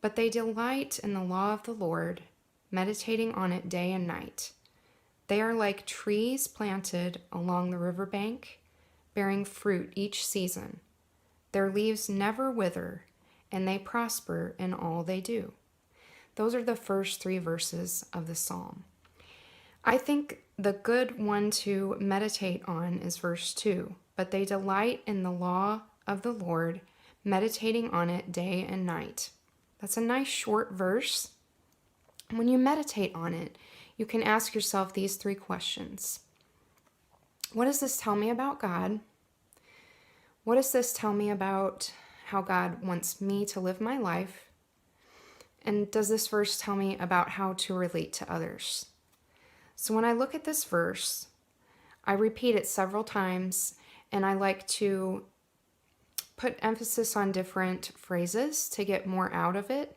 But they delight in the law of the Lord, meditating on it day and night. They are like trees planted along the riverbank, bearing fruit each season. Their leaves never wither, and they prosper in all they do. Those are the first 3 verses of the psalm. I think the good one to meditate on is verse 2. But they delight in the law of the Lord, meditating on it day and night. That's a nice short verse. When you meditate on it, you can ask yourself these 3 questions. What does this tell me about God? What does this tell me about how God wants me to live my life? And does this verse tell me about how to relate to others? So when I look at this verse, I repeat it several times, and I like to put emphasis on different phrases to get more out of it.